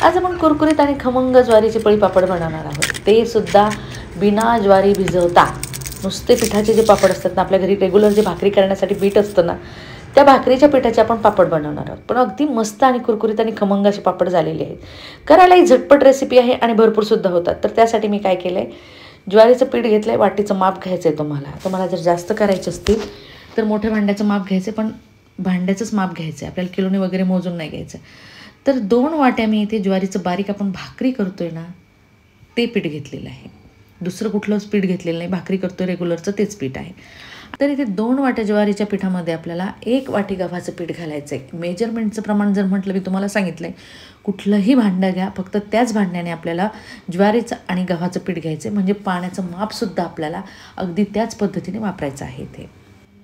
आज आपण कुरकुरीत आणि खमंग ज्वारीचे पळी पापड बनवणार आहोत. ते सुद्धा बिना ज्वारी भिजवता नुसते पिठाचे जे पापड असतात ना, आपल्या घरी रेग्युलर जे भाकरी करण्यासाठी पीठ असतं ना, त्या भाकरीच्या पिठाचे आपण पापड बनवणार आहोत. पण अगदी मस्त आणि कुरकुरीत आणि खमंग असे पापड झालेले आहेत. करायलाही झटपट रेसिपी आहे आणि भरपूरसुद्धा होतात. तर त्यासाठी मी काय केलं आहे, ज्वारीचं पीठ घेतलं आहे. वाटीचं माप घ्यायचं आहे तुम्हाला जर जास्त करायचे असतील तर मोठ्या भांड्याचं माप घ्यायचं आहे, पण भांड्याचंच माप घ्यायचं आहे, आपल्याला किलोने वगैरे मोजून नाही घ्यायचं. तर 2 वाट्या मी इथे ज्वारीचं बारीक आपण भाकरी करतोय ना, ते पीठ घेतलेलं आहे. दुसरं कुठलंच पीठ घेतलेलं नाही, भाकरी करतोय रेग्युलरचं तेच पीठ आहे. तर इथे 2 वाट्या ज्वारीच्या पिठामध्ये आपल्याला 1 वाटी गव्हाचं पीठ घालायचं आहे. मेजरमेंटचं प्रमाण जर म्हटलं मी तुम्हाला सांगितलं आहे, कुठलंही भांडं घ्या, फक्त त्याच भांड्याने आपल्याला ज्वारीचं आणि गव्हाचं पीठ घ्यायचं आहे. म्हणजे पाण्याचं मापसुद्धा आपल्याला अगदी त्याच पद्धतीने वापरायचं आहे इथे.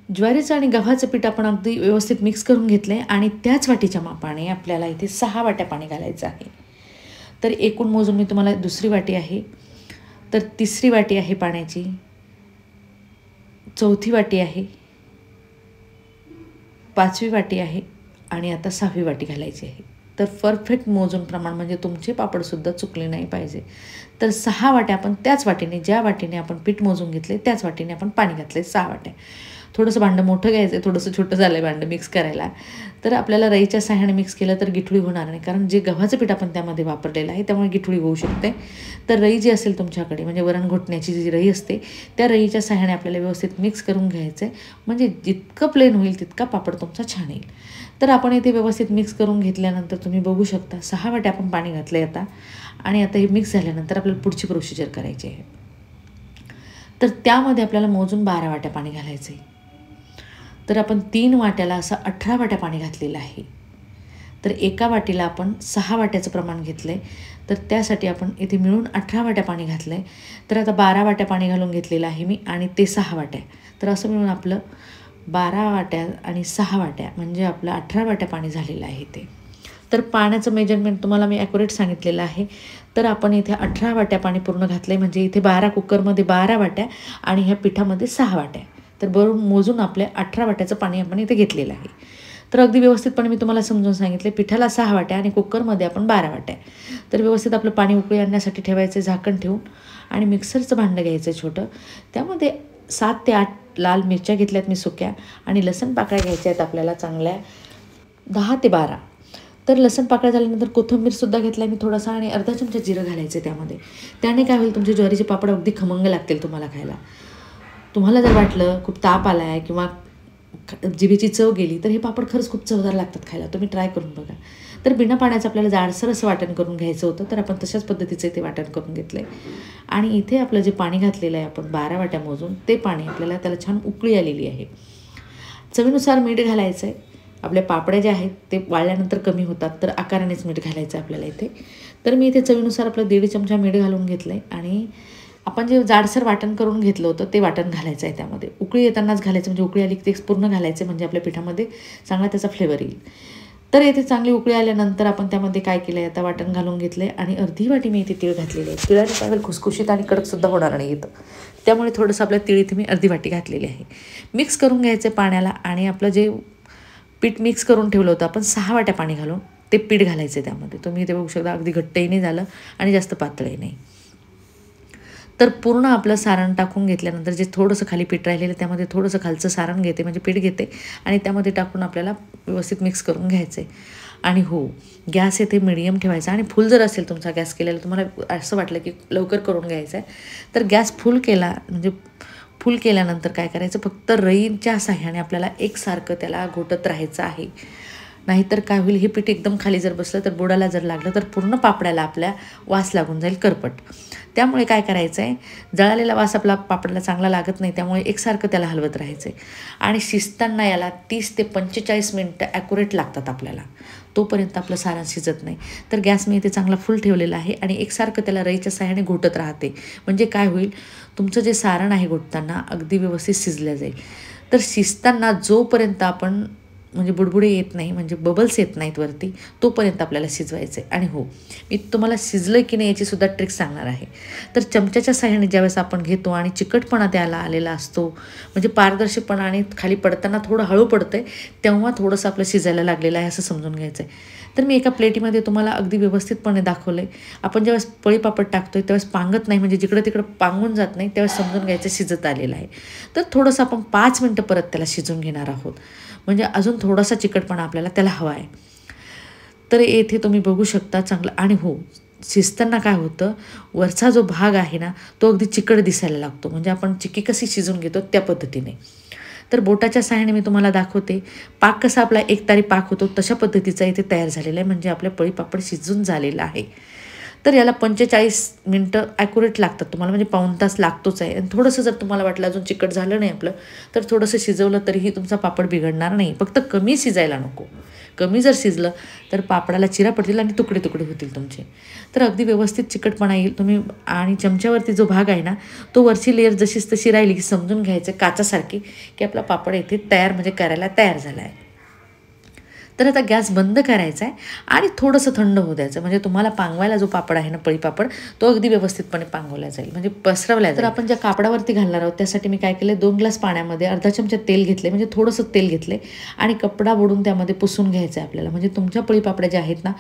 ज्वारीचं आणि गव्हाचं पीठ आपण अगदी व्यवस्थित मिक्स करून घेतलं आहे आणि त्याच वाटीच्या मापाने आपल्याला इथे 6 वाट्या पाणी घालायचं आहे. तर एकूण मोजून मी तुम्हाला 2री वाटी आहे, तर 3री वाटी आहे पाण्याची, 4थी वाटी आहे, 5वी वाटी आहे आणि आता 6वी वाटी घालायची आहे. तर परफेक्ट मोजून प्रमाण म्हणजे तुमचे पापडसुद्धा चुकले नाही पाहिजे. तर 6 वाट्या आपण त्याच वाटीने, ज्या वाटीने आपण पीठ मोजून घेतले त्याच वाटीने आपण पाणी घातले 6 वाट्या. थोडंसं भांडं मोठं घ्यायचं आहे, थोडंसं छोटं झालं आहे भांडं मिक्स करायला. तर आपल्याला रईच्या साह्याने मिक्स केलं तर गिठळी होणार नाही, कारण जे गव्हाचं पीठ आपण त्यामध्ये वापरलेलं आहे त्यामुळे गिठळी होऊ शकते. तर रई जी असेल तुमच्याकडे, म्हणजे वरण घोटण्याची जी रई असते, त्या रईच्या साह्याने आपल्याला व्यवस्थित मिक्स करून घ्यायचं आहे. म्हणजे जितकं प्लेन होईल तितका पापड तुमचा छान येईल. तर आपण इथे व्यवस्थित मिक्स करून घेतल्यानंतर तुम्ही बघू शकता 6 वाट्या आपण पाणी घातलं आहे आता. आणि आता हे मिक्स झाल्यानंतर आपल्याला पुढची प्रोसिजर करायची आहे. तर त्यामध्ये आपल्याला मोजून 12 वाट्या पाणी घालायचं आहे. तर आपण 3 वाट्याला असं 18 वाट्या पाणी घातलेलं आहे. तर एका वाटीला आपण 6 वाट्याचं प्रमाण घेतलं आहे, तर त्यासाठी आपण इथे मिळून 18 वाट्या पाणी घातलं आहे. तर आता 12 वाट्या पाणी घालून घेतलेलं आहे मी आणि ते 6 वाट्या. तर असं मिळून आपलं 12 वाट्या आणि 6 वाट्या म्हणजे आपलं 18 वाट्या पाणी झालेलं आहे ते. तर पाण्याचं मेजरमेंट तुम्हाला मी ॲक्युरेट सांगितलेलं आहे. तर आपण इथे 18 वाट्या पाणी पूर्ण घातलं आहे, म्हणजे इथे 12 कुकरमध्ये 12 वाट्या आणि ह्या पिठामध्ये 6 वाट्या. तर बरोबर मोजून आपल्या 18 वाट्याचं पाणी आपण इथे घेतलेलं आहे. तर अगदी व्यवस्थितपणे मी तुम्हाला समजून सांगितले. पिठाला 6 वाट्या आणि कुकरमध्ये आपण 12 वाट्या. तर व्यवस्थित आपलं पाणी उकळी आणण्यासाठी ठेवायचं झाकण ठेवून आणि मिक्सरचं भांडं घ्यायचं छोटं. त्यामध्ये 7 ते 8 लाल मिरच्या घेतल्यात मी सुक्या आणि लसण पाकळ्या घ्यायच्या आहेत आपल्याला चांगल्या 10 ते 12. तर लसण पाकळ्या झाल्यानंतर कोथिंबीरसुद्धा घेतला मी थोडासा आणि अर्धा चमचा जिरं घालायचं आहे त्यामध्ये. त्याने काय होईल, तुमचे ज्वारीचे पापड अगदी खमंग लागतील तुम्हाला खायला. तुम्हाला जर वाटलं खूप ताप आला आहे किंवा जिभेची चव गेली तर हे पापड खरंच खूप चवदार लागतात खायला. तुम्ही ट्राय करून बघा. तर बिना पाण्याचं आपल्याला जाडसर असं वाटण करून घ्यायचं होतं, तर आपण तशाच पद्धतीचं ते वाटण करून घेतलं आहे. आणि इथे आपलं जे पाणी घातलेलं आहे आपण 12 वाट्या मोजून, ते पाणी आपल्याला त्याला छान उकळी आलेली आहे. चवीनुसार मीठ घालायचं आहे. आपल्या पापड्या ज्या आहेत ते वाळल्यानंतर कमी होतात, तर आकारानेच मीठ घालायचं आहे आपल्याला इथे. तर मी इथे चवीनुसार आपलं 1.5 चमचा मीठ घालून घेतलं आहे आणि आपण जे जाडसर वाटण करून घेतलं होतं ते वाटण घालायचं आहे त्यामध्ये. उकळी येतानाच घालायचं, म्हणजे उकळी आली की ते पूर्ण घालायचं, म्हणजे आपल्या पिठामध्ये चांगला त्याचा फ्लेवर येईल. तर इथे चांगली उकळी आल्यानंतर आपण त्यामध्ये काय केलं आहे, आता वाटण घालून घेतलं आहे आणि अर्धी वाटी मी इथे तीळ घातलेले आहे. तिळाने काय होईल, खुसखुशीत आणि कडकसुद्धा होणार नाही येतं. त्यामुळे थोडंसं आपल्या तीळ इथे मी अर्धी वाटी घातलेली आहे. मिक्स करून घ्यायचं आहे पाण्याला आणि आपलं जे पीठ मिक्स करून ठेवलं होतं आपण 6 वाट्या पाणी घालून ते पीठ घालायचं आहे त्यामध्ये. तुम्ही इथे बघू शकता अगदी घट्टही नाही झालं आणि जास्त पातळही नाही. तर पूर्ण आपलं सारण टाकून घेतल्यानंतर जे थोडंसं खाली पीठ राहिलेलं त्यामध्ये थोडंसं खालचं सारण घेते, म्हणजे पीठ घेते आणि त्यामध्ये टाकून आपल्याला व्यवस्थित मिक्स करून घ्यायचं आहे. आणि हो, गॅस येथे मिडियम ठेवायचा आणि फुल जर असेल तुमचा गॅस केलेला, तुम्हाला असं वाटलं की लवकर करून घ्यायचं आहे, तर गॅस फुल केला, म्हणजे फुल केल्यानंतर काय करायचं, फक्त रईच्या साह्याने आपल्याला एकसारखं त्याला घोटत राहायचं आहे. नाहीतर काय होईल, हे पीठ एकदम खाली जर बसलं तर बुडाला जर लागलं तर पूर्ण पापड्याला आपल्या वास लागून जाईल करपट. त्यामुळे काय करायचं आहे, जळालेला वास आपला पापडाला चांगला लागत नाही, त्यामुळे एकसारखं त्याला हलवत राहायचं आहे. आणि शिजताना याला 30 ते 45 मिनटं ॲक्युरेट लागतात आपल्याला, तोपर्यंत आपलं सारण शिजत नाही. तर गॅस मी इथे चांगला फुल ठेवलेला आहे आणि एकसारखं त्याला रईच्या साह्याने घोटत राहते. म्हणजे काय होईल, तुमचं जे सारण आहे घोटताना अगदी व्यवस्थित शिजलं जाईल. तर शिजताना जोपर्यंत आपण म्हणजे बुडबुडे येत नाही, म्हणजे बबल्स येत नाहीत वरती, तोपर्यंत आपल्याला शिजवायचं आहे. आणि हो, मी तुम्हाला शिजलं की नाही याचीसुद्धा ट्रिक सांगणार आहे. तर चमच्याच्या साहाय्याने ज्यावेळेस आपण घेतो आणि चिकटपणा त्याला आलेला असतो, म्हणजे पारदर्शकपणा आणि खाली पडताना थोडं हळू पडतं आहे, तेव्हा थोडंसं आपलं शिजायला लागलेलं आहे असं समजून घ्यायचं आहे. तर मी एका प्लेटीमध्ये तुम्हाला अगदी व्यवस्थितपणे दाखवलं आहे. आपण ज्यावेळेस पळीपापड टाकतो आहे त्यावेळेस पांगत नाही, म्हणजे जिकडं तिकडं पांगून जात नाही, त्यावेळेस समजून घ्यायचं शिजत आलेलं आहे. तर थोडंसं आपण 5 मिनटं परत त्याला शिजवून घेणार आहोत, म्हणजे अजून थोडासा चिकटपणा आपल्याला त्याला हवा आहे. तर येथे तुम्ही बघू शकता चांगलं. आणि हो, शिजताना काय होतं, वरचा जो भाग आहे ना तो अगदी चिकट दिसायला लागतो, म्हणजे आपण चिक्की कशी शिजवून घेतो त्या पद्धतीने. तर बोटाच्या साहाय्याने मी तुम्हाला दाखवते पाक कसा आपला एकतारी पाक होतो तशा पद्धतीचा इथे तयार झालेला आहे, म्हणजे आपले पळीपापड शिजून झालेलं आहे. तर याला 45 मिनटं ॲक्युरेट लागतात तुम्हाला, म्हणजे पाऊण तास लागतोच आहे. आणि थोडंसं जर तुम्हाला वाटलं अजून चिकट झालं नाही आपलं, तर थोडंसं शिजवलं तरीही तुमचा पापड बिघडणार नाही. फक्त कमी शिजायला नको. कमी जर शिजलं तर पापडाला चिरा पडतील आणि तुकडे तुकडे होतील तुमचे. तर अगदी व्यवस्थित चिकटपणा येईल. तुम्ही आणि चमच्यावरती जो भाग आहे ना तो वरची लेअर जशीच तशी राहिली की समजून घ्यायचं काचासारखी की आपला पापड इथे तयार, म्हणजे करायला तयार झाला आहे. तर आता गॅस बंद करायचा आहे आणि थोडंसं थंड होऊ द्यायचं, म्हणजे तुम्हाला पांगवायला जो पापड आहे ना पळीपापड तो अगदी व्यवस्थितपणे पांगवला जाईल, म्हणजे पसरवला जाईल. तर आपण ज्या कापडावरती घालणार आहोत त्यासाठी मी काय केलं, 2 ग्लास पाण्यामध्ये अर्धा चमचा तेल घेतले, म्हणजे थोडंसं तेल घेतले आणि कपडा बुडून त्यामध्ये पुसून घ्यायचं आहे आपल्याला, म्हणजे तुमच्या पळीपापड्या ज्या आहेत ना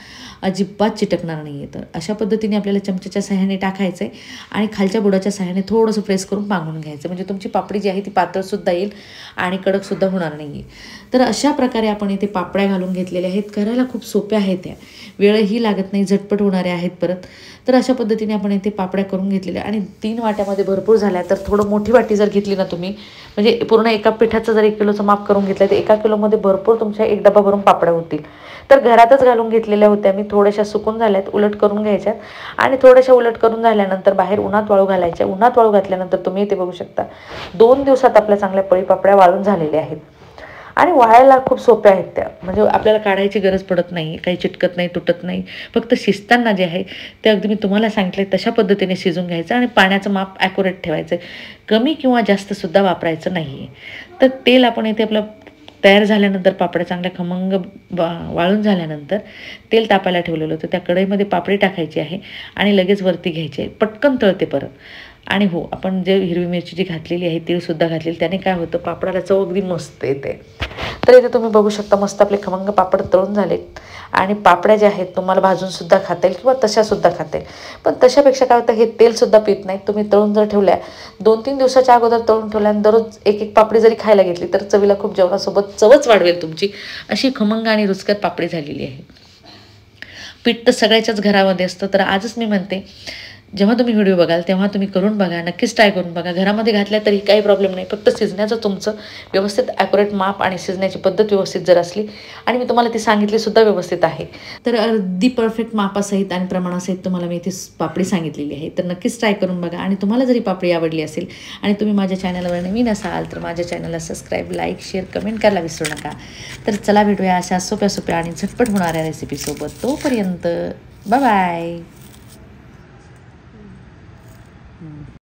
अजिबात चिटकणार नाही आहे. तर अशा पद्धतीने आपल्याला चमच्याच्या सहाय्याने टाकायचं आहे आणि खालच्या बुडाच्या सहाय्याने थोडंसं प्रेस करून पांगवून घ्यायचं, म्हणजे तुमची पापडी जी आहे ती पातळसुद्धा येईल आणि कडकसुद्धा होणार नाही आहे. तर अशा प्रकारे आपण इथे पापड्या घालून घेतलेल्या आहेत. करायला खूप सोप्या आहेत, त्या वेळही लागत नाही, झटपट होणाऱ्या आहेत परत. तर अशा पद्धतीने आपण इथे पापड्या करून घेतलेल्या. आणि 3 वाट्यामध्ये भरपूर झाल्या, तर थोडं मोठी वाटी जर घेतली ना तुम्ही, म्हणजे पूर्ण एका पिठाचं जर 1 किलोचं माप करून घेतलं तर 1 किलोमध्ये भरपूर तुमच्या 1 डबा भरून पापड्या होतील. तर घरातच घालून घेतलेल्या होत्या मी, थोड्याशा सुकून झाल्यात, उलट करून घ्यायच्यात आणि थोड्याशा उलट करून झाल्यानंतर बाहेर उन्हात वाळू घालायच्या. उन्हात वाळू घातल्यानंतर तुम्ही इथे बघू शकता 2 दिवसात आपल्या चांगल्या पळीपापड्या वाळून झालेल्या आहेत आणि वाळायला खूप सोप्या आहेत त्या, म्हणजे आपल्याला काढायची गरज पडत नाही, काही चिटकत नाही, तुटत नाही. फक्त शिजताना जे आहे ते अगदी मी तुम्हाला सांगितले तशा पद्धतीने शिजून घ्यायचं आणि पाण्याचं माप ॲक्युरेट ठेवायचं, कमी किंवा जास्तसुद्धा वापरायचं नाही आहे. तर तेल आपण इथे आपलं तयार झाल्यानंतर पापड्या चांगल्या खमंग वाळून झाल्यानंतर तेल तापायला ठेवलेलं होतं, त्या कढईमध्ये पापडी टाकायची आहे आणि लगेच वरती घ्यायची आहे, पटकन तळते परत. आणि हो, आपण जे हिरवी मिरची जी घातलेली आहे तीळसुद्धा घातलेली, त्याने काय होतं पापडाला चव अगदी मस्त येते. तर इथे तुम्ही बघू शकता मस्त आपले खमंग पापड तळून झालेत आणि पापड्या ज्या आहेत तुम्हाला भाजूनसुद्धा खाता येईल किंवा तशासुद्धा खाता येईल. पण तशापेक्षा काय होतं, हे तेलसुद्धा पित नाहीत. तुम्ही तळून जर ठेवल्या 2-3 दिवसाच्या अगोदर तळून ठेवल्या आणि दररोज 1-1 पापडी जरी खायला घेतली तर चवीला खूप जेवणासोबत चवच वाढवेल तुमची. अशी खमंग आणि रुचकर पापडी झालेली आहे. पीठ तर सगळ्याच्याच घरामध्ये असतं. तर आजच मी म्हणते, जेव्हा तुम्ही व्हिडिओ बघाल तेव्हा तुम्ही करून बघा, नक्कीच ट्राय करून बघा. घरामध्ये घातल्या तरी काही प्रॉब्लेम नाही, फक्त शिजण्याचं तुमचं व्यवस्थित ॲक्युरेट माप आणि शिजण्याची पद्धत व्यवस्थित जर असली आणि मी तुम्हाला ती सांगितलीसुद्धा व्यवस्थित आहे, तर अगदी परफेक्ट मापासहित आणि प्रमाणासहित तुम्हाला मी इथे पापडी सांगितलेली आहे. तर नक्कीच ट्राय करून बघा. आणि तुम्हाला जरी पापडी आवडली असेल आणि तुम्ही माझ्या चॅनलवर नवीन असाल तर माझ्या चॅनलला सबस्क्राईब, लाईक, शेअर, कमेंट करायला विसरू नका. तर चला भेटूया अशा सोप्या आणि झटपट होणाऱ्या रेसिपीसोबत. तोपर्यंत बाय बाय.